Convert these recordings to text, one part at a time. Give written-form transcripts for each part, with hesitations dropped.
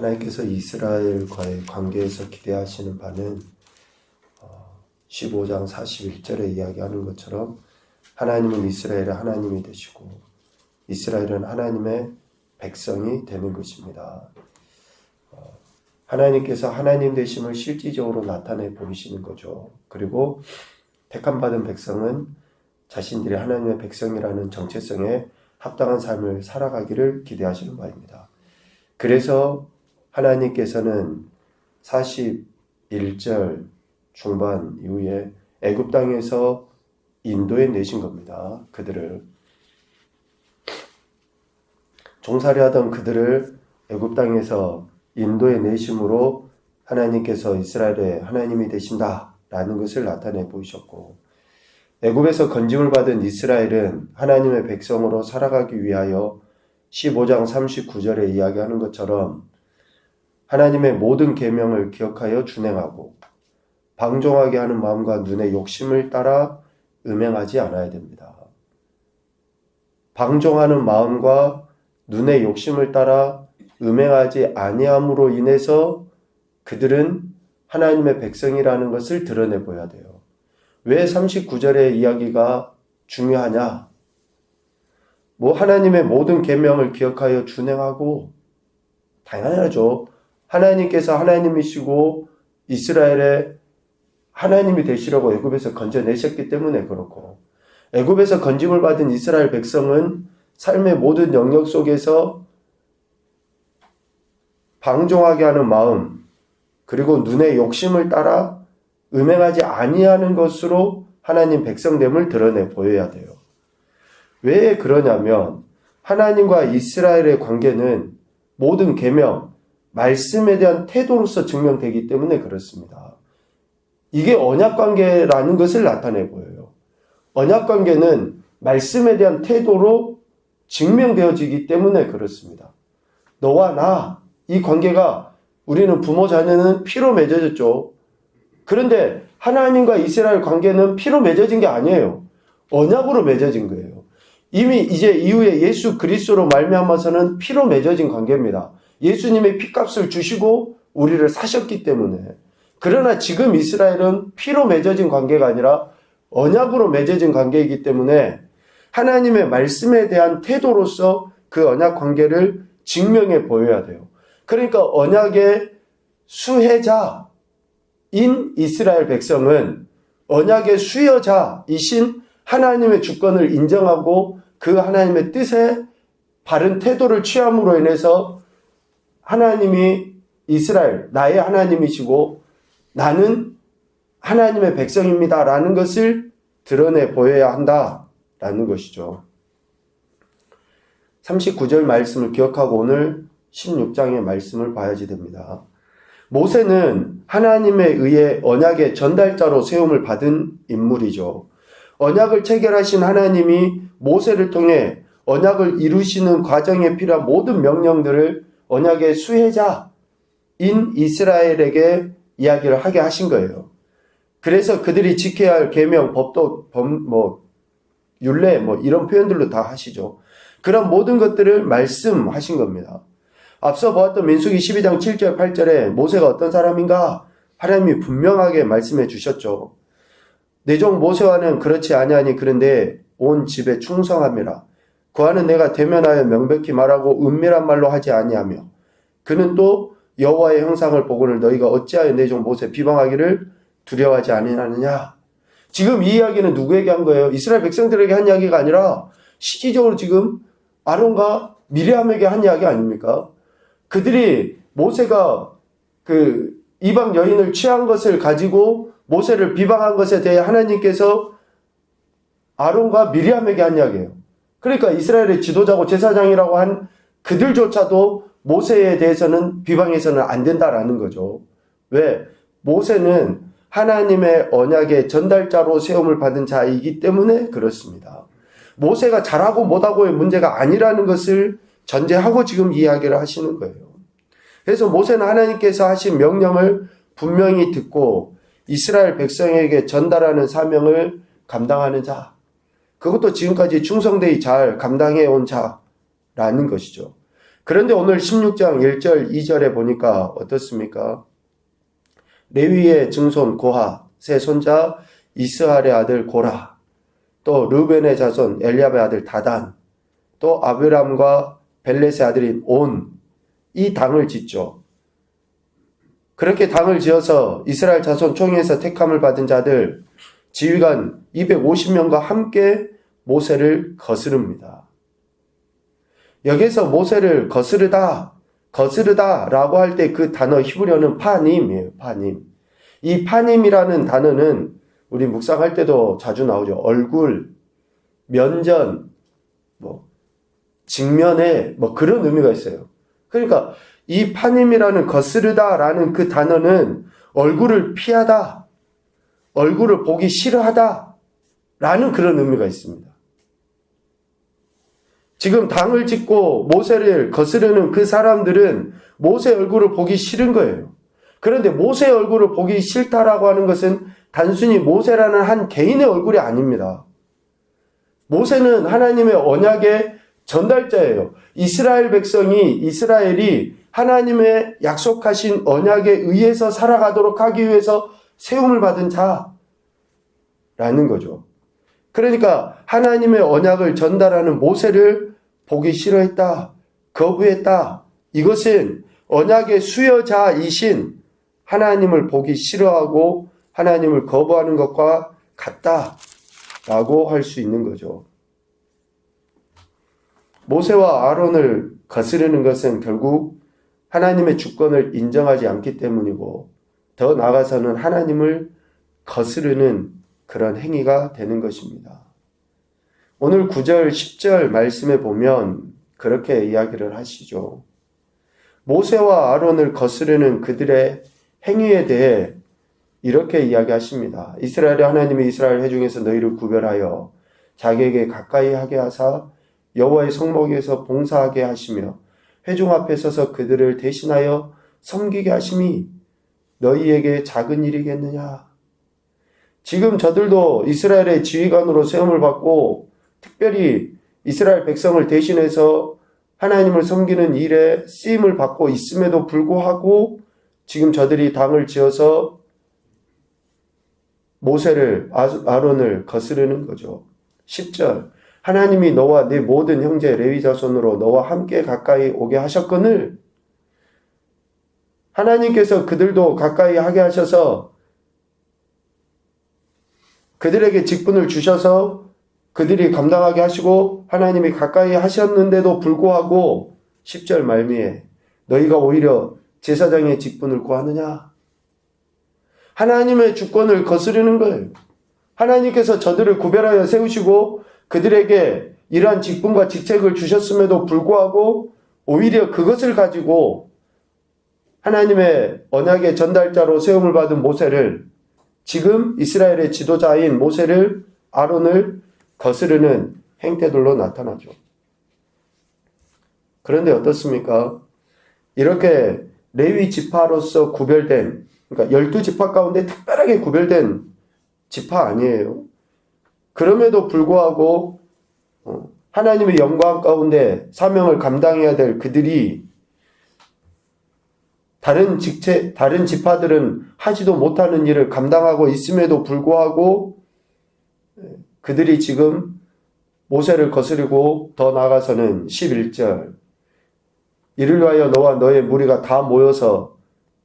하나님께서 이스라엘과의 관계에서 기대하시는 바는 15장 41절에 이야기하는 것처럼 하나님은 이스라엘의 하나님이 되시고 이스라엘은 하나님의 백성이 되는 것입니다. 하나님께서 하나님 되심을 실질적으로 나타내 보이시는 거죠. 그리고 택함받은 백성은 자신들이 하나님의 백성이라는 정체성에 합당한 삶을 살아가기를 기대하시는 바입니다. 그래서 하나님께서는 41절 중반 이후에 애굽 땅에서 인도해 내신 겁니다. 그들을 종살이 하던 그들을 애굽 땅에서 인도해 내심으로 하나님께서 이스라엘의 하나님이 되신다라는 것을 나타내 보이셨고, 애굽에서 건짐을 받은 이스라엘은 하나님의 백성으로 살아가기 위하여 15장 39절에 이야기하는 것처럼 하나님의 모든 계명을 기억하여 준행하고 방종하게 하는 마음과 눈의 욕심을 따라 음행하지 않아야 됩니다. 방종하는 마음과 눈의 욕심을 따라 음행하지 아니함으로 인해서 그들은 하나님의 백성이라는 것을 드러내 보여야 돼요. 왜 39절의 이야기가 중요하냐? 하나님의 모든 계명을 기억하여 준행하고, 당연하죠. 하나님께서 하나님이시고 이스라엘의 하나님이 되시려고 애굽에서 건져내셨기 때문에 그렇고, 애굽에서 건짐을 받은 이스라엘 백성은 삶의 모든 영역 속에서 방종하게 하는 마음, 그리고 눈의 욕심을 따라 음행하지 아니하는 것으로 하나님 백성됨을 드러내 보여야 돼요. 왜 그러냐면 하나님과 이스라엘의 관계는 모든 계명, 말씀에 대한 태도로서 증명되기 때문에 그렇습니다. 이게 언약관계라는 것을 나타내 보여요. 언약관계는 말씀에 대한 태도로 증명되어지기 때문에 그렇습니다. 너와 나, 이 관계가, 우리는 부모 자녀는 피로 맺어졌죠. 그런데 하나님과 이스라엘 관계는 피로 맺어진 게 아니에요. 언약으로 맺어진 거예요. 이미 이제 이후에 예수 그리스도로 말미암아서는 피로 맺어진 관계입니다. 예수님의 피값을 주시고 우리를 사셨기 때문에. 그러나 지금 이스라엘은 피로 맺어진 관계가 아니라 언약으로 맺어진 관계이기 때문에 하나님의 말씀에 대한 태도로서 그 언약 관계를 증명해 보여야 돼요. 그러니까 언약의 수혜자인 이스라엘 백성은 언약의 수여자이신 하나님의 주권을 인정하고 그 하나님의 뜻에 바른 태도를 취함으로 인해서 하나님이 이스라엘, 나의 하나님이시고 나는 하나님의 백성입니다 라는 것을 드러내 보여야 한다라는 것이죠. 39절 말씀을 기억하고 오늘 16장의 말씀을 봐야지 됩니다. 모세는 하나님에 의해 언약의 전달자로 세움을 받은 인물이죠. 언약을 체결하신 하나님이 모세를 통해 언약을 이루시는 과정에 필요한 모든 명령들을 언약의 수혜자인 이스라엘에게 이야기를 하게 하신 거예요. 그래서 그들이 지켜야 할 계명, 법도, 율례, 이런 표현들로 다 하시죠. 그런 모든 것들을 말씀하신 겁니다. 앞서 보았던 민수기 12장 7절 8절에 모세가 어떤 사람인가? 하나님이 분명하게 말씀해 주셨죠. 내 종 모세와는 그렇지 아니하니 그런데 온 집에 충성함이라. 그와는 내가 대면하여 명백히 말하고 은밀한 말로 하지 아니하며 그는 또 여호와의 형상을 보고는 너희가 어찌하여 내 종 모세 비방하기를 두려워하지 아니하느냐. 지금 이 이야기는 누구에게 한 거예요? 이스라엘 백성들에게 한 이야기가 아니라 실질적으로 지금 아론과 미리암에게 한 이야기 아닙니까? 그들이 모세가 그 이방 여인을 취한 것을 가지고 모세를 비방한 것에 대해 하나님께서 아론과 미리암에게 한 이야기예요. 그러니까 이스라엘의 지도자고 제사장이라고 한 그들조차도 모세에 대해서는 비방해서는 안 된다라는 거죠. 왜? 모세는 하나님의 언약의 전달자로 세움을 받은 자이기 때문에 그렇습니다. 모세가 잘하고 못하고의 문제가 아니라는 것을 전제하고 지금 이야기를 하시는 거예요. 그래서 모세는 하나님께서 하신 명령을 분명히 듣고 이스라엘 백성에게 전달하는 사명을 감당하는 자, 그것도 지금까지 충성되이 잘 감당해 온 자라는 것이죠. 그런데 오늘 16장 1절 2절에 보니까 어떻습니까? 레위의 증손 고하, 세 손자 이스할의 아들 고라, 또 르벤의 자손 엘리압의 아들 다단, 또 아브람과 벨렛의 아들인 온, 이 당을 짓죠. 그렇게 당을 지어서 이스라엘 자손 총회에서 택함을 받은 자들 지휘관 250명과 함께 모세를 거스릅니다. 여기서 모세를 거스르다라고 할 때 그 단어 히브리어는 파님이에요. 파님. 이 파님이라는 단어는 우리 묵상할 때도 자주 나오죠. 얼굴, 면전, 직면에 그런 의미가 있어요. 그러니까 이 파님이라는 거스르다라는 그 단어는 얼굴을 피하다, 얼굴을 보기 싫어하다 라는 그런 의미가 있습니다. 지금 당을 짓고 모세를 거스르는 그 사람들은 모세 얼굴을 보기 싫은 거예요. 그런데 모세 얼굴을 보기 싫다라고 하는 것은 단순히 모세라는 한 개인의 얼굴이 아닙니다. 모세는 하나님의 언약의 전달자예요. 이스라엘이 하나님의 약속하신 언약에 의해서 살아가도록 하기 위해서 세움을 받은 자라는 거죠. 그러니까 하나님의 언약을 전달하는 모세를 보기 싫어했다, 거부했다. 이것은 언약의 수여자이신 하나님을 보기 싫어하고 하나님을 거부하는 것과 같다라고 할 수 있는 거죠. 모세와 아론을 거스르는 것은 결국 하나님의 주권을 인정하지 않기 때문이고, 더 나아가서는 하나님을 거스르는 그런 행위가 되는 것입니다. 오늘 9절, 10절 말씀에 보면 그렇게 이야기를 하시죠. 모세와 아론을 거스르는 그들의 행위에 대해 이렇게 이야기하십니다. 이스라엘의 하나님이 이스라엘 회중에서 너희를 구별하여 자기에게 가까이 하게 하사 여호와의 성막에서 봉사하게 하시며 회중 앞에 서서 그들을 대신하여 섬기게 하심이 너희에게 작은 일이겠느냐. 지금 저들도 이스라엘의 지휘관으로 세움을 받고 특별히 이스라엘 백성을 대신해서 하나님을 섬기는 일에 쓰임을 받고 있음에도 불구하고 지금 저들이 당을 지어서 모세를, 아론을 거스르는 거죠. 10절 하나님이 너와 네 모든 형제 레위 자손으로 너와 함께 가까이 오게 하셨거늘 하나님께서 그들도 가까이 하게 하셔서 그들에게 직분을 주셔서 그들이 감당하게 하시고 하나님이 가까이 하셨는데도 불구하고 10절 말미에 너희가 오히려 제사장의 직분을 구하느냐. 하나님의 주권을 거스르는 거예요. 하나님께서 저들을 구별하여 세우시고 그들에게 이러한 직분과 직책을 주셨음에도 불구하고 오히려 그것을 가지고 하나님의 언약의 전달자로 세움을 받은 모세를, 지금 이스라엘의 지도자인 모세를, 아론을 거스르는 행태들로 나타나죠. 그런데 어떻습니까? 이렇게 레위 지파로서 구별된, 그러니까 12지파 가운데 특별하게 구별된 지파 아니에요. 그럼에도 불구하고 하나님의 영광 가운데 사명을 감당해야 될 그들이 다른 지파들은 하지도 못하는 일을 감당하고 있음에도 불구하고 그들이 지금 모세를 거스르고 더 나아가서는 11절 이를 위하여 너와 너의 무리가 다 모여서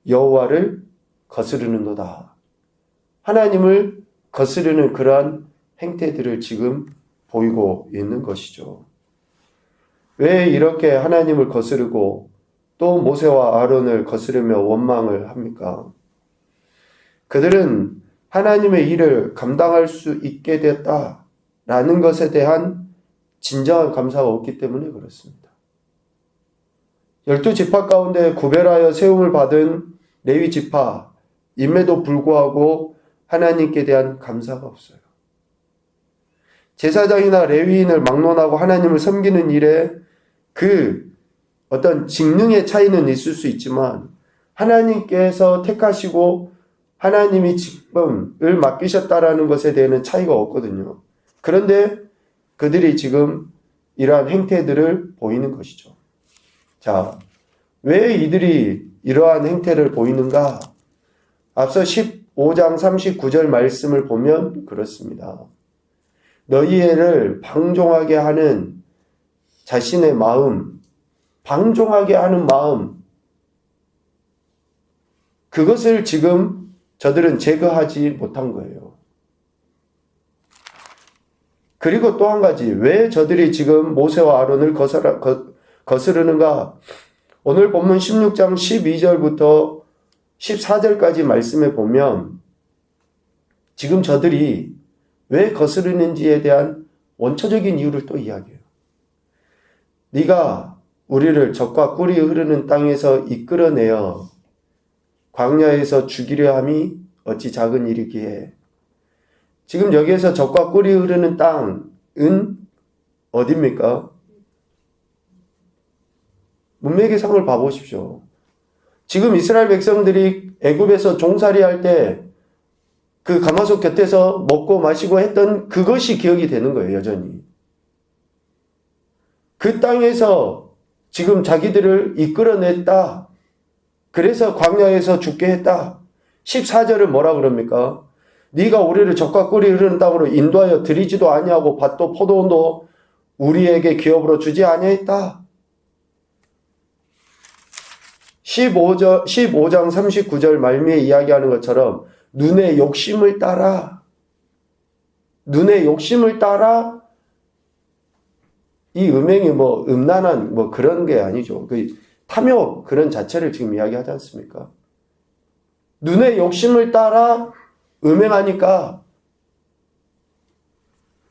여호와를 거스르는도다. 하나님을 거스르는 그러한 행태들을 지금 보이고 있는 것이죠. 왜 이렇게 하나님을 거스르고 또 모세와 아론을 거스르며 원망을 합니까? 그들은 하나님의 일을 감당할 수 있게 됐다라는 것에 대한 진정한 감사가 없기 때문에 그렇습니다. 12지파 가운데 구별하여 세움을 받은 레위 지파임에도 불구하고 하나님께 대한 감사가 없어요. 제사장이나 레위인을 막론하고 하나님을 섬기는 일에 그 어떤 직능의 차이는 있을 수 있지만 하나님께서 택하시고 하나님이 직분을 맡기셨다라는 것에 대해서는 차이가 없거든요. 그런데 그들이 지금 이러한 행태들을 보이는 것이죠. 자, 왜 이들이 이러한 행태를 보이는가? 앞서 15장 39절 말씀을 보면 그렇습니다. 너희를 방종하게 하는 자신의 마음, 방종하게 하는 마음, 그것을 지금 저들은 제거하지 못한 거예요. 그리고 또 한 가지, 왜 저들이 지금 모세와 아론을 거스르는가? 오늘 본문 16장 12절부터 14절까지 말씀에 보면 지금 저들이 왜 거스르는지에 대한 원초적인 이유를 또 이야기해요. 네가 우리를 젖과 꿀이 흐르는 땅에서 이끌어내어 광야에서 죽이려 함이 어찌 작은 일이기에. 지금 여기에서 젖과 꿀이 흐르는 땅은 어디입니까? 문맥의 상을 봐보십시오. 지금 이스라엘 백성들이 애굽에서 종살이 할 때 그 가마솥 곁에서 먹고 마시고 했던 그것이 기억이 되는 거예요, 여전히. 그 땅에서 지금 자기들을 이끌어냈다. 그래서 광야에서 죽게 했다. 14절은 뭐라 그럽니까? 네가 우리를 젖과 꿀이 흐르는 땅으로 인도하여 들이지도 아니하고 밭도 포도원도 우리에게 기업으로 주지 아니했다. 15장 39절 말미에 이야기하는 것처럼 눈의 욕심을 따라 이 음행이 뭐 음란한 뭐 그런 게 아니죠. 그 탐욕 그런 자체를 지금 이야기하지 않습니까? 눈의 욕심을 따라 음행하니까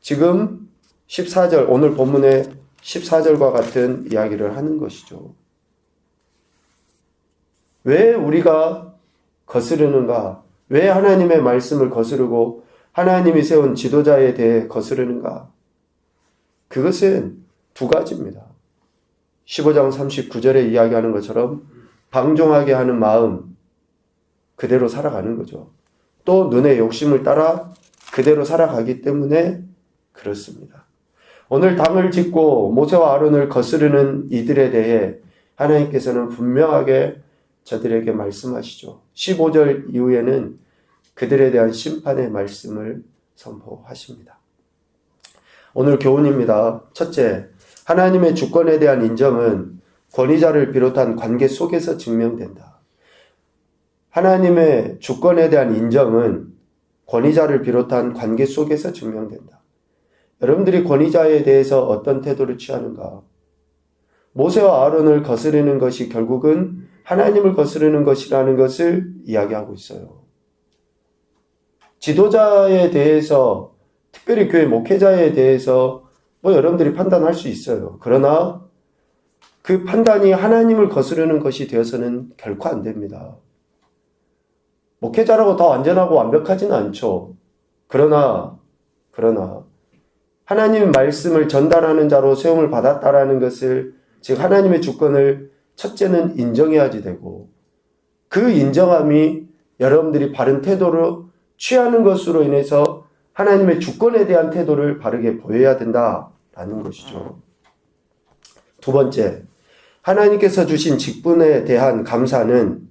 지금 14절 오늘 본문의 14절과 같은 이야기를 하는 것이죠. 왜 우리가 거스르는가? 왜 하나님의 말씀을 거스르고 하나님이 세운 지도자에 대해 거스르는가? 그것은 두 가지입니다. 15장 39절에 이야기하는 것처럼 방종하게 하는 마음, 그대로 살아가는 거죠. 또 눈의 욕심을 따라 그대로 살아가기 때문에 그렇습니다. 오늘 당을 짓고 모세와 아론을 거스르는 이들에 대해 하나님께서는 분명하게 저들에게 말씀하시죠. 15절 이후에는 그들에 대한 심판의 말씀을 선포하십니다. 오늘 교훈입니다. 첫째, 하나님의 주권에 대한 인정은 권위자를 비롯한 관계 속에서 증명된다. 하나님의 주권에 대한 인정은 권위자를 비롯한 관계 속에서 증명된다. 여러분들이 권위자에 대해서 어떤 태도를 취하는가? 모세와 아론을 거스르는 것이 결국은 하나님을 거스르는 것이라는 것을 이야기하고 있어요. 지도자에 대해서, 특별히 교회 목회자에 대해서 여러분들이 판단할 수 있어요. 그러나 그 판단이 하나님을 거스르는 것이 되어서는 결코 안 됩니다. 목회자라고 더 완전하고 완벽하지는 않죠. 그러나 하나님 말씀을 전달하는 자로 세움을 받았다라는 것을, 즉 하나님의 주권을 첫째는 인정해야지 되고, 그 인정함이 여러분들이 바른 태도로 취하는 것으로 인해서 하나님의 주권에 대한 태도를 바르게 보여야 된다라는 것이죠. 두 번째, 하나님께서 주신 직분에 대한 감사는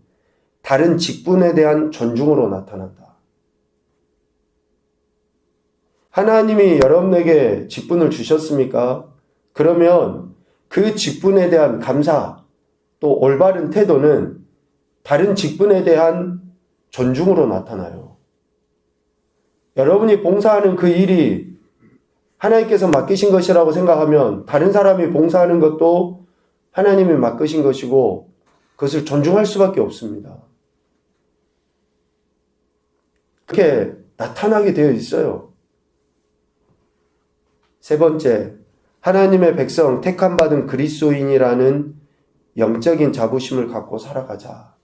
다른 직분에 대한 존중으로 나타난다. 하나님이 여러분에게 직분을 주셨습니까? 그러면 그 직분에 대한 감사, 또 올바른 태도는 다른 직분에 대한 존중으로 나타나요. 여러분이 봉사하는 그 일이 하나님께서 맡기신 것이라고 생각하면 다른 사람이 봉사하는 것도 하나님이 맡기신 것이고 그것을 존중할 수밖에 없습니다. 그렇게 나타나게 되어 있어요. 세 번째, 하나님의 백성, 택함받은 그리스도인이라는 영적인 자부심을 갖고 살아가자.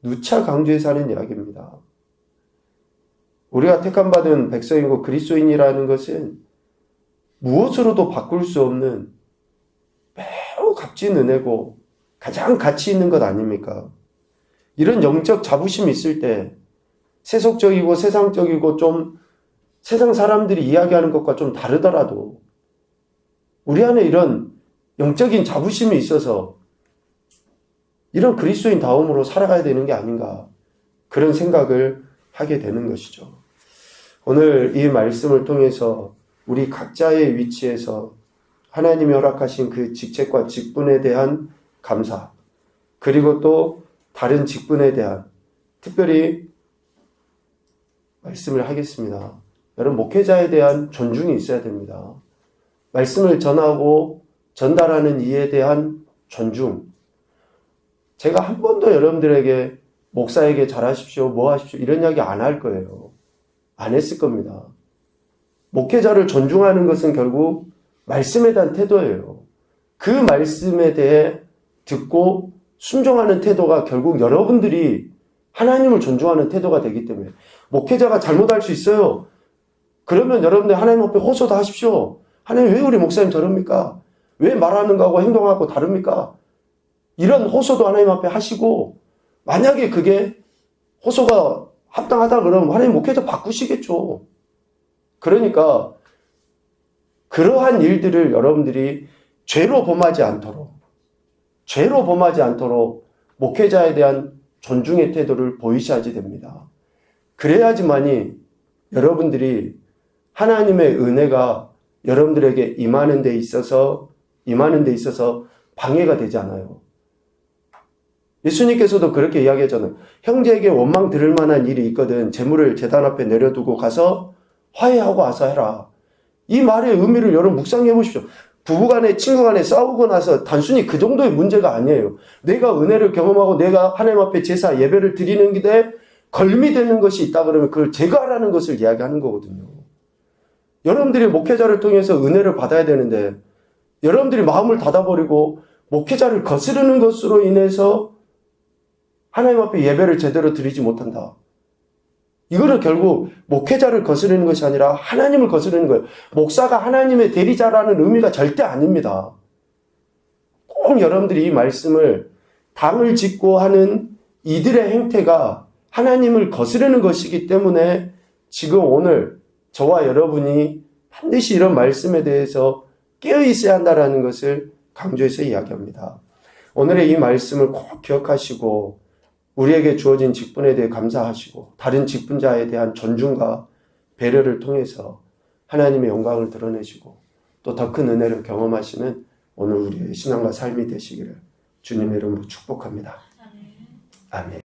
누차 강조해서 하는 이야기입니다. 우리가 택함받은 백성이고 그리스도인이라는 것은 무엇으로도 바꿀 수 없는 매우 값진 은혜고 가장 가치 있는 것 아닙니까? 이런 영적 자부심이 있을 때 세속적이고 세상적이고 좀 세상 사람들이 이야기하는 것과 좀 다르더라도 우리 안에 이런 영적인 자부심이 있어서 이런 그리스도인 다움으로 살아가야 되는 게 아닌가, 그런 생각을 하게 되는 것이죠. 오늘 이 말씀을 통해서 우리 각자의 위치에서 하나님이 허락하신 그 직책과 직분에 대한 감사, 그리고 또 다른 직분에 대한, 특별히 말씀을 하겠습니다. 여러분, 목회자에 대한 존중이 있어야 됩니다. 말씀을 전하고 전달하는 이에 대한 존중. 제가 한 번도 여러분들에게 목사에게 잘하십시오, 뭐 하십시오, 이런 이야기 안 할 거예요. 안 했을 겁니다. 목회자를 존중하는 것은 결국 말씀에 대한 태도예요. 그 말씀에 대해 듣고 순종하는 태도가 결국 여러분들이 하나님을 존중하는 태도가 되기 때문에, 목회자가 잘못할 수 있어요. 그러면 여러분들 하나님 앞에 호소도 하십시오. 하나님, 왜 우리 목사님 저럽니까? 왜 말하는 거하고 행동하고 다릅니까? 이런 호소도 하나님 앞에 하시고, 만약에 그게 호소가 합당하다 그러면 하나님 목회자 바꾸시겠죠. 그러니까 그러한 일들을 여러분들이 죄로 범하지 않도록 목회자에 대한 존중의 태도를 보이셔야지 됩니다. 그래야지만이 여러분들이 하나님의 은혜가 여러분들에게 임하는 데 있어서 방해가 되지 않아요. 예수님께서도 그렇게 이야기하잖아요. 형제에게 원망 들을 만한 일이 있거든 재물을 제단 앞에 내려두고 가서 화해하고 와서 해라. 이 말의 의미를 여러분 묵상해 보십시오. 부부간에 친구간에 싸우고 나서 단순히 그 정도의 문제가 아니에요. 내가 은혜를 경험하고 내가 하나님 앞에 제사 예배를 드리는 게 걸미되는 것이 있다 그러면 그걸 제거하라는 것을 이야기하는 거거든요. 여러분들이 목회자를 통해서 은혜를 받아야 되는데 여러분들이 마음을 닫아버리고 목회자를 거스르는 것으로 인해서 하나님 앞에 예배를 제대로 드리지 못한다. 이거는 결국 목회자를 거스르는 것이 아니라 하나님을 거스르는 거예요. 목사가 하나님의 대리자라는 의미가 절대 아닙니다. 꼭 여러분들이 이 말씀을 당을 짓고 하는 이들의 행태가 하나님을 거스르는 것이기 때문에 지금 오늘 저와 여러분이 반드시 이런 말씀에 대해서 깨어 있어야 한다는 것을 강조해서 이야기합니다. 오늘의 이 말씀을 꼭 기억하시고 우리에게 주어진 직분에 대해 감사하시고 다른 직분자에 대한 존중과 배려를 통해서 하나님의 영광을 드러내시고 또 더 큰 은혜를 경험하시는 오늘 우리의 신앙과 삶이 되시기를 주님의 이름으로 축복합니다. 아멘.